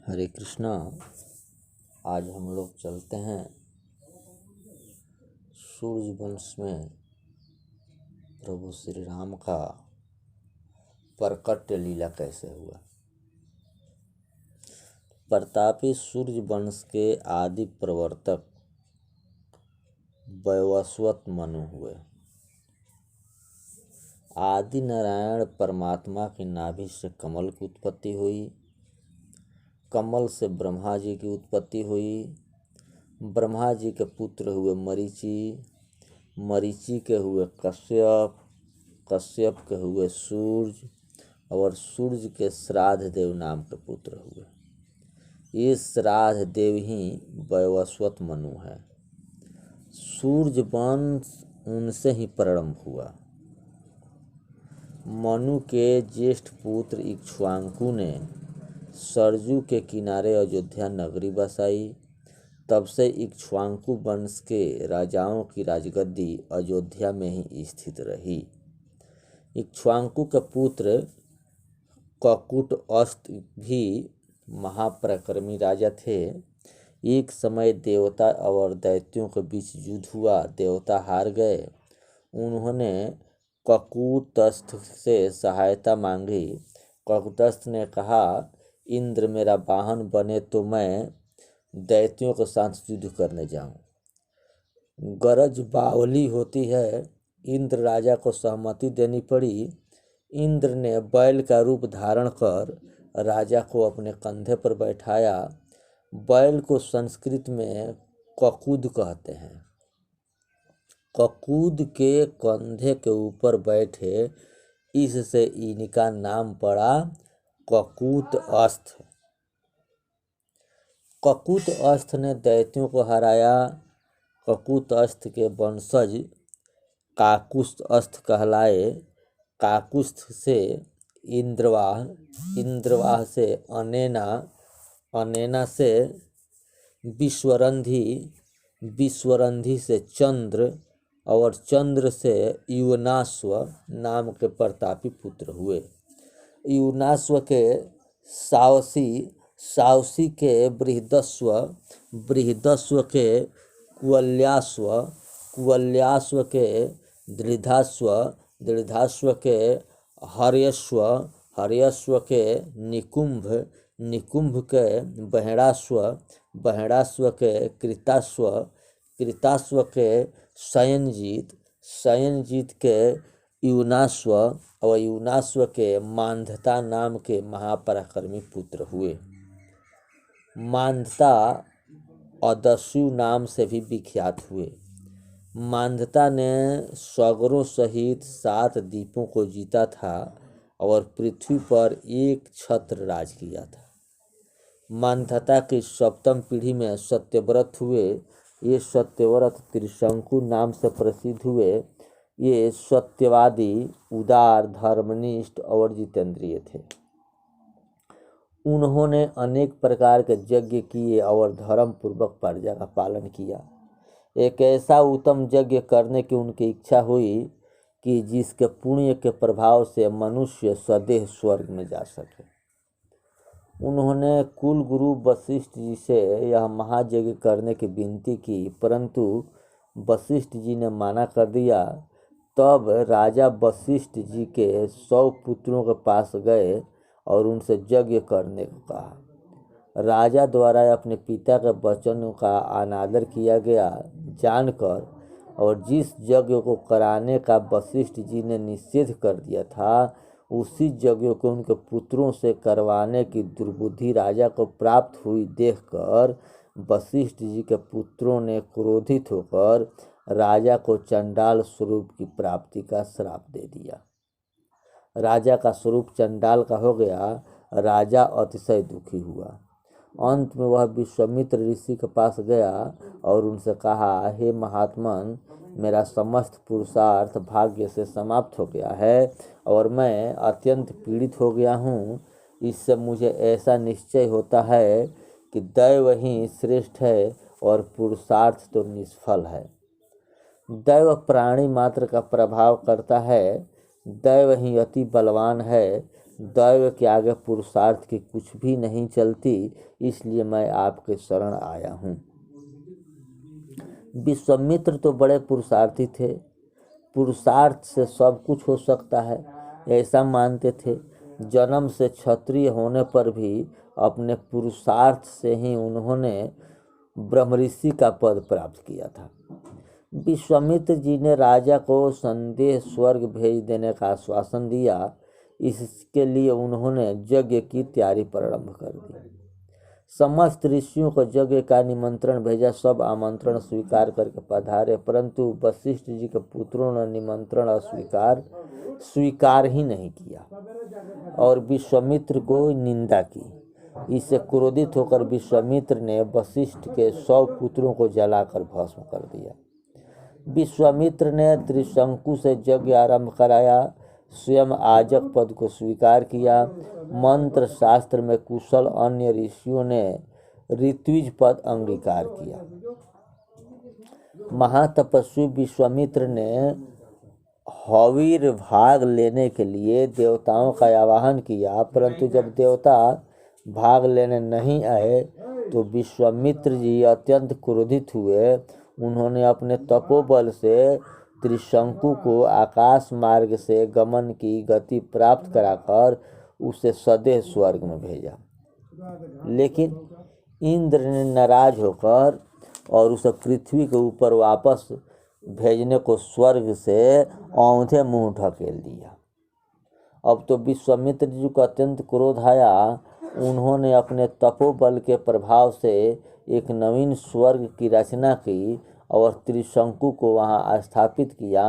हरे कृष्णा। आज हम लोग चलते हैं सूर्यवंश में प्रभु श्री राम का प्रकट लीला कैसे हुआ। प्रतापी सूर्यवंश के आदि प्रवर्तक वैवस्वत मनु हुए। आदि नारायण परमात्मा की नाभि से कमल की उत्पत्ति हुई, कमल से ब्रह्मा जी की उत्पत्ति हुई, ब्रह्मा जी के पुत्र हुए मरीचि, मरीचि के हुए कश्यप, कश्यप के हुए सूर्य और सूर्य के श्राद्ध देव नाम के पुत्र हुए। ये श्राद्ध देव ही वैवस्वत मनु है। सूर्य वंश उनसे ही प्रारंभ हुआ। मनु के ज्येष्ठ पुत्र इक्ष्वाकु ने सरजू के किनारे अयोध्या नगरी बसाई। तब से इक्ष्वाकु वंश के राजाओं की राजगद्दी अयोध्या में ही स्थित रही। इक्ष्वाकु के पुत्र ककुटअस्त भी महापराक्रमी राजा थे। एक समय देवता और दैत्यों के बीच युद्ध हुआ। देवता हार गए। उन्होंने ककुटस्थ से सहायता मांगी। ककुटस्थ ने कहा, इंद्र मेरा वाहन बने तो मैं दैत्यों के साथ युद्ध करने जाऊं। गरज बावली होती है। इंद्र राजा को सहमति देनी पड़ी। इंद्र ने बैल का रूप धारण कर राजा को अपने कंधे पर बैठाया। बैल को संस्कृत में ककुद कहते हैं। ककुद के कंधे के ऊपर बैठे, इससे इनका नाम पड़ा ककुटस्थ। ककुटस्थ ने दैत्यों को हराया। ककुटस्थ के वंशज काकुस्थ कहलाए। काकुस्थ से इंद्रवाह, इंद्रवाह से अनेना, अनेना से विश्वरंधी, विश्वरंधी से चंद्र और चंद्र से युवनाश्व नाम के प्रतापी पुत्र हुए। युवनाश्व के सावसी, सावसी के बृहदस्व, बृहदस्व के कुवल्याश्व, कुवल्याश्व के दृढ़ाश्व, दृढ़ाश्व के हर्यश्व, हर्यश्व के निकुंभ, निकुंभ के बहेड़ाश्व, बहेड़ाश्व के कृताश्व, कृताश्व के शयनजीत, शयनजीत के युवनाश्व और युवनाश्व के मांधता नाम के महापराक्रमी पुत्र हुए। मांधता अदस्यु नाम से भी विख्यात हुए। मांधता ने सागरों सहित 7 द्वीपों को जीता था और पृथ्वी पर एक छत्र राज किया था। मांधता की 7वीं पीढ़ी में सत्यव्रत हुए। ये सत्यव्रत त्रिशंकु नाम से प्रसिद्ध हुए। ये सत्यवादी, उदार, धर्मनिष्ठ और जितेंद्रिय थे। उन्होंने अनेक प्रकार के यज्ञ किए और धर्म पूर्वक प्रजा का पालन किया। एक ऐसा उत्तम यज्ञ करने की उनकी इच्छा हुई कि जिसके पुण्य के प्रभाव से मनुष्य सदैव स्वर्ग में जा सके। उन्होंने कुल गुरु वशिष्ठ जी से यह महायज्ञ करने की विनती की, परंतु वशिष्ठ जी ने मना कर दिया। तब राजा वशिष्ठ जी के 100 पुत्रों के पास गए और उनसे यज्ञ करने को कहा। राजा द्वारा अपने पिता के वचनों का अनादर किया गया जानकर और जिस यज्ञ को कराने का वशिष्ठ जी ने निषेध कर दिया था, उसी यज्ञ को उनके पुत्रों से करवाने की दुर्बुद्धि राजा को प्राप्त हुई देखकर वशिष्ठ जी के पुत्रों ने क्रोधित होकर राजा को चंडाल स्वरूप की प्राप्ति का श्राप दे दिया। राजा का स्वरूप चंडाल का हो गया। राजा अतिशय दुखी हुआ। अंत में वह विश्वामित्र ऋषि के पास गया और उनसे कहा, हे महात्मन, मेरा समस्त पुरुषार्थ भाग्य से समाप्त हो गया है और मैं अत्यंत पीड़ित हो गया हूँ। इससे मुझे ऐसा निश्चय होता है कि दैव ही श्रेष्ठ है और पुरुषार्थ तो निष्फल है। दैव प्राणी मात्र का प्रभाव करता है। दैव ही अति बलवान है। दैव के आगे पुरुषार्थ की कुछ भी नहीं चलती, इसलिए मैं आपके शरण आया हूँ। विश्वामित्र तो बड़े पुरुषार्थी थे, पुरुषार्थ से सब कुछ हो सकता है ऐसा मानते थे। जन्म से क्षत्रिय होने पर भी अपने पुरुषार्थ से ही उन्होंने ब्रह्मऋषि का पद प्राप्त किया था। विश्वामित्र जी ने राजा को संदेश स्वर्ग भेज देने का आश्वासन दिया। इसके लिए उन्होंने यज्ञ की तैयारी प्रारंभ कर दी। समस्त ऋषियों को यज्ञ का निमंत्रण भेजा। सब आमंत्रण स्वीकार करके पधारे, परंतु वशिष्ठ जी के पुत्रों ने निमंत्रण स्वीकार ही नहीं किया और विश्वामित्र को निंदा की। इससे क्रोधित होकर विश्वामित्र ने वशिष्ठ के 100 पुत्रों को जलाकर भस्म कर दिया। विश्वामित्र ने त्रिशंकु से यज्ञ आरंभ कराया, स्वयं आजक पद को स्वीकार किया। मंत्र शास्त्र में कुशल अन्य ऋषियों ने ऋत्विज पद अंगीकार किया। महातपस्वी विश्वामित्र ने हवीर भाग लेने के लिए देवताओं का आवाहन किया, परंतु जब देवता भाग लेने नहीं आए तो विश्वामित्र जी अत्यंत क्रोधित हुए। उन्होंने अपने तपोबल से त्रिशंकु को आकाश मार्ग से गमन की गति प्राप्त कराकर उसे सदैव स्वर्ग में भेजा, लेकिन इंद्र ने नाराज होकर और उसे पृथ्वी के ऊपर वापस भेजने को स्वर्ग से औंधे मुंह ढकेल दिया। अब तो विश्वामित्र जी को अत्यंत क्रोध आया। उन्होंने अपने तपोबल के प्रभाव से एक नवीन स्वर्ग की रचना की और त्रिशंकु को वहां स्थापित किया।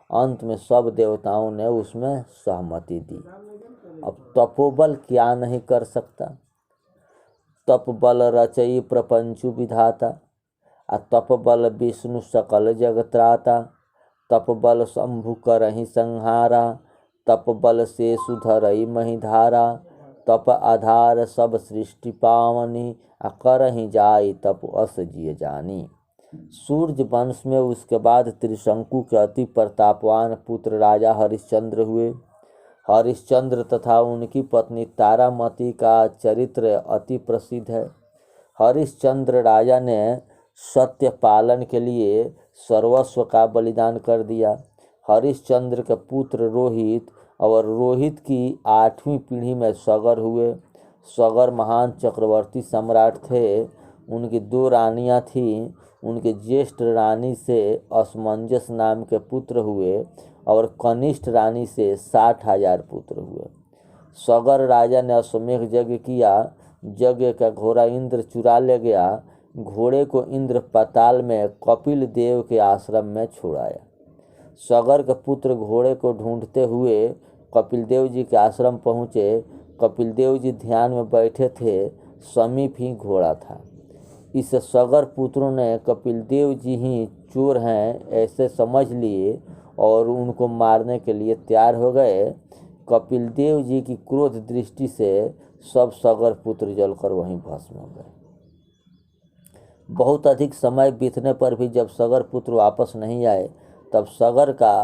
अंत में सब देवताओं ने उसमें सहमति दी। अब तपोबल क्या नहीं कर सकता। तपबल रचई प्रपंचु विधाता, तपबल विष्णु सकल जगत्राता, तपबल शंभु करहि संहारा, तपबल से सुधरई महिधारा, तप आधार सब सृष्टि पावनी, करहि जाई तप अस जिय जानी। सूर्य वंश में उसके बाद त्रिशंकु के अति प्रतापवान पुत्र राजा हरिश्चंद्र हुए। हरिश्चंद्र तथा उनकी पत्नी तारामती का चरित्र अति प्रसिद्ध है। हरिश्चंद्र राजा ने सत्य पालन के लिए सर्वस्व का बलिदान कर दिया। हरिश्चंद्र के पुत्र रोहित और रोहित की 8वीं पीढ़ी में सगर हुए। सगर महान चक्रवर्ती सम्राट थे। उनकी 2 रानियां थीं। उनके ज्येष्ठ रानी से असमंजस नाम के पुत्र हुए और कनिष्ठ रानी से 60,000 पुत्र हुए। सगर राजा ने अश्वमेध यज्ञ किया। यज्ञ का घोड़ा इंद्र चुरा ले गया। घोड़े को इंद्र पाताल में कपिल देव के आश्रम में छोड़ाया। सगर के पुत्र घोड़े को ढूंढते हुए कपिल देव जी के आश्रम पहुँचे। कपिल देव जी ध्यान में बैठे थे, समीप ही घोड़ा था। इस सगर पुत्रों ने कपिल देव जी ही चोर हैं ऐसे समझ लिए और उनको मारने के लिए तैयार हो गए। कपिल देव जी की क्रोध दृष्टि से सब सगर पुत्र जलकर वहीं भस्म हो गए। बहुत अधिक समय बीतने पर भी जब सगर पुत्र वापस नहीं आए, तब सगर का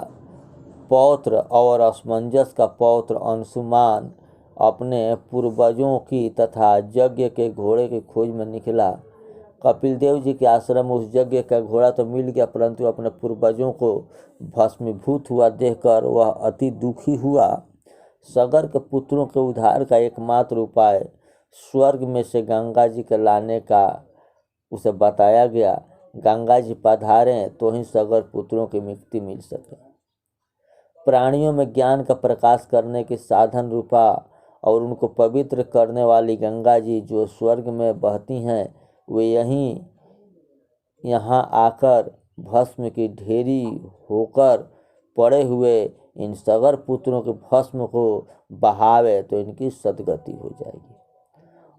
पौत्र और असमंजस का पौत्र अंशुमान अपने पूर्वजों की तथा यज्ञ के घोड़े की खोज में निकला। कपिल देव जी के आश्रम में उस यज्ञ का घोड़ा तो मिल गया, परंतु अपने पूर्वजों को भस्मीभूत हुआ देखकर वह अति दुखी हुआ। सगर के पुत्रों के उद्धार का एकमात्र उपाय स्वर्ग में से गंगा जी के लाने का उसे बताया गया। गंगा जी पधारें तो ही सगर पुत्रों की मुक्ति मिल सके। प्राणियों में ज्ञान का प्रकाश करने के साधन रूपा और उनको पवित्र करने वाली गंगा जी जो स्वर्ग में बहती हैं, वे यहाँ आकर भस्म की ढेरी होकर पड़े हुए इन सगर पुत्रों के भस्म को बहावे तो इनकी सदगति हो जाएगी।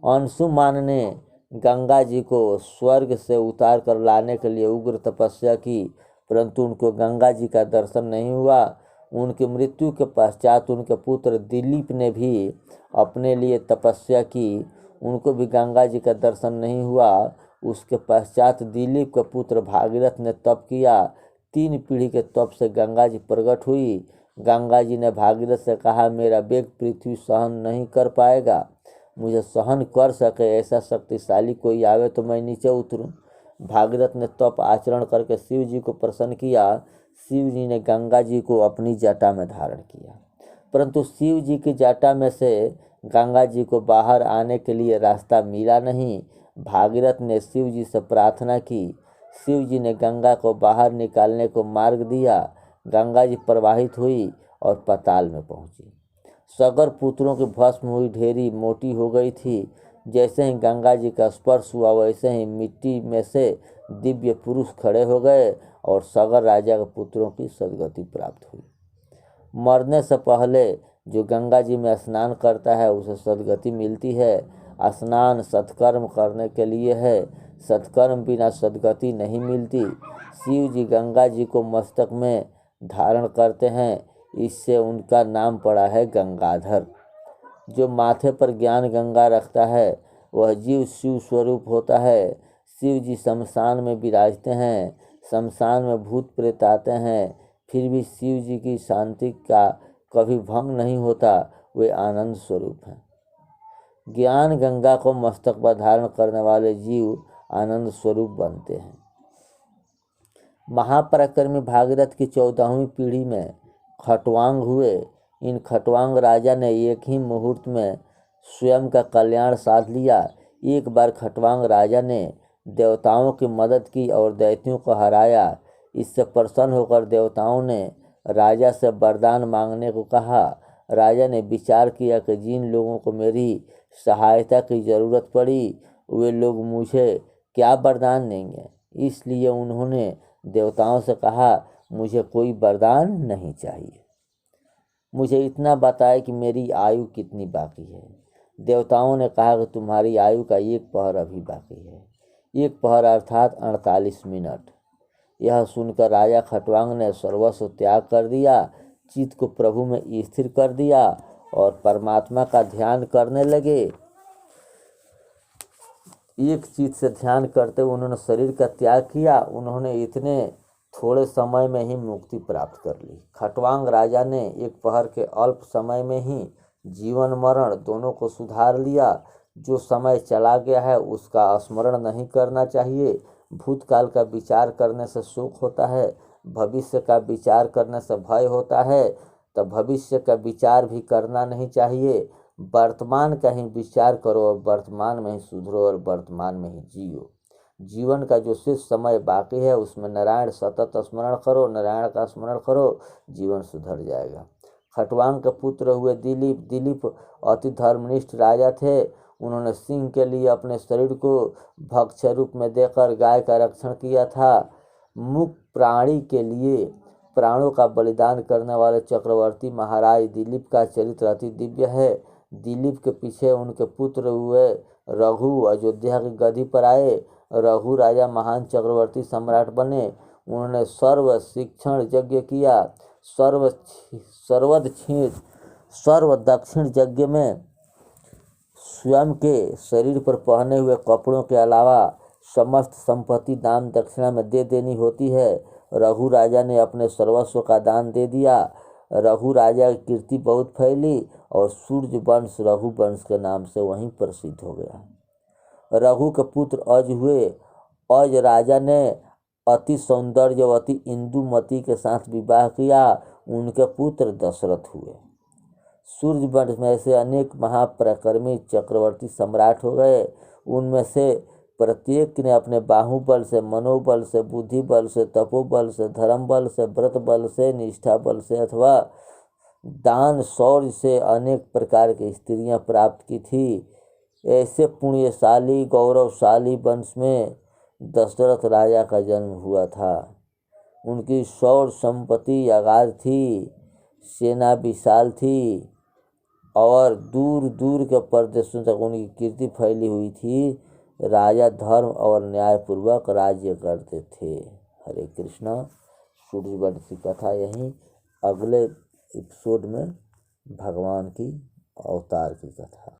अंशुमान ने गंगा जी को स्वर्ग से उतार कर लाने के लिए उग्र तपस्या की, परंतु उनको गंगा जी का दर्शन नहीं हुआ। उनकी मृत्यु के पश्चात उनके पुत्र दिलीप ने भी अपने लिए तपस्या की, उनको भी गंगा जी का दर्शन नहीं हुआ। उसके पश्चात दिलीप के पुत्र भागीरथ ने तप किया। 3 पीढ़ी के तप से गंगा जी प्रकट हुई। गंगा जी ने भागीरथ से कहा, मेरा वेग पृथ्वी सहन नहीं कर पाएगा, मुझे सहन कर सके ऐसा शक्तिशाली कोई आवे तो मैं नीचे उतरूं। भागीरथ ने तप आचरण करके शिव जी को प्रसन्न किया। शिव जी ने गंगा जी को अपनी जटा में धारण किया, परंतु शिव जी की जटा में से गंगा जी को बाहर आने के लिए रास्ता मिला नहीं। भागीरथ ने शिव जी से प्रार्थना की। शिव जी ने गंगा को बाहर निकालने को मार्ग दिया। गंगा जी प्रवाहित हुई और पाताल में पहुंची। सगर पुत्रों की भस्म हुई ढेरी मोटी हो गई थी। जैसे ही गंगा जी का स्पर्श हुआ वैसे ही मिट्टी में से दिव्य पुरुष खड़े हो गए और सगर राजा के पुत्रों की सदगति प्राप्त हुई। मरने से पहले जो गंगा जी में स्नान करता है उसे सदगति मिलती है। स्नान सत्कर्म करने के लिए है, सत्कर्म बिना सदगति नहीं मिलती। शिव जी गंगा जी को मस्तक में धारण करते हैं, इससे उनका नाम पड़ा है गंगाधर। जो माथे पर ज्ञान गंगा रखता है वह जीव शिव स्वरूप होता है। शिव जी शमशान में विराजते हैं, शमशान में भूत प्रेत आते हैं, फिर भी शिव जी की शांति का कभी भंग नहीं होता, वे आनंद स्वरूप हैं। ज्ञान गंगा को मस्तक पर धारण करने वाले जीव आनंद स्वरूप बनते हैं। महापराक्रमी भागीरथ की 14वीं पीढ़ी में खटवांग हुए। इन खटवांग राजा ने एक ही मुहूर्त में स्वयं का कल्याण साध लिया। एक बार खटवांग राजा ने देवताओं की मदद की और दैत्यों को हराया। इससे प्रसन्न होकर देवताओं ने राजा से वरदान मांगने को कहा। राजा ने विचार किया कि जिन लोगों को मेरी सहायता की जरूरत पड़ी वे लोग मुझे क्या वरदान देंगे, इसलिए उन्होंने देवताओं से कहा, मुझे कोई वरदान नहीं चाहिए, मुझे इतना बताए कि मेरी आयु कितनी बाकी है। देवताओं ने कहा कि तुम्हारी आयु का 1 पहर अभी बाकी है। 1 पहर अर्थात 48 मिनट। यह सुनकर राजा खटवांग ने सर्वस्व त्याग कर दिया, चित्त को प्रभु में स्थिर कर दिया और परमात्मा का ध्यान करने लगे। एक चित्त से ध्यान करते हुए उन्होंने शरीर का त्याग किया। उन्होंने इतने थोड़े समय में ही मुक्ति प्राप्त कर ली। खटवांग राजा ने 1 पहर के अल्प समय में ही जीवन मरण दोनों को सुधार लिया। जो समय चला गया है उसका स्मरण नहीं करना चाहिए। भूतकाल का विचार करने से शोक होता है, भविष्य का विचार करने से भय होता है, तो भविष्य का विचार भी करना नहीं चाहिए। वर्तमान का ही विचार करो और वर्तमान में ही सुधरो और वर्तमान में ही जियो। जीवन का जो शेष समय बाकी है उसमें नारायण सतत स्मरण करो, नारायण का स्मरण करो, जीवन सुधर जाएगा। खटवांग के पुत्र हुए दिलीप। दिलीप अति धर्मनिष्ठ राजा थे। उन्होंने सिंह के लिए अपने शरीर को भक्ष्य रूप में देकर गाय का रक्षण किया था। मुक्त प्राणी के लिए प्राणों का बलिदान करने वाले चक्रवर्ती महाराज दिलीप का चरित्र अति दिव्य है। दिलीप के पीछे उनके पुत्र हुए रघु अयोध्या की गद्दी पर आए। रघु राजा महान चक्रवर्ती सम्राट बने। उन्होंने सर्व शिक्षण यज्ञ किया। सर्व दक्षिण यज्ञ में स्वयं के शरीर पर पहने हुए कपड़ों के अलावा समस्त संपत्ति दान दक्षिणा में दे देनी होती है। रघु राजा ने अपने सर्वस्व का दान दे दिया। रघु राजा की कीर्ति बहुत फैली और सूर्य वंश रघु वंश के नाम से वहीं प्रसिद्ध हो गया। रघु के पुत्र अज हुए। अज राजा ने अति सौंदर्यवती इंदुमती के साथ विवाह किया। उनके पुत्र दशरथ हुए। सूर्य वंश में से अनेक महापराक्रमी चक्रवर्ती सम्राट हो गए। उनमें से प्रत्येक ने अपने बाहुबल से, मनोबल से, बुद्धि बल से, तपोबल से, धर्म बल से, व्रत बल से, निष्ठा बल से अथवा दान शौर्य से अनेक प्रकार की स्त्रियां प्राप्त की थी। ऐसे पुण्यशाली गौरवशाली वंश में दशरथ राजा का जन्म हुआ था। उनकी शौर्य संपत्ति अगाध थी, सेना विशाल थी और दूर दूर के प्रदेशों तक उनकी कीर्ति फैली हुई थी। राजा धर्म और न्यायपूर्वक राज्य करते थे। हरे कृष्णा। सूर्यवंश की कथा यहीं, अगले एपिसोड में भगवान की अवतार की कथा।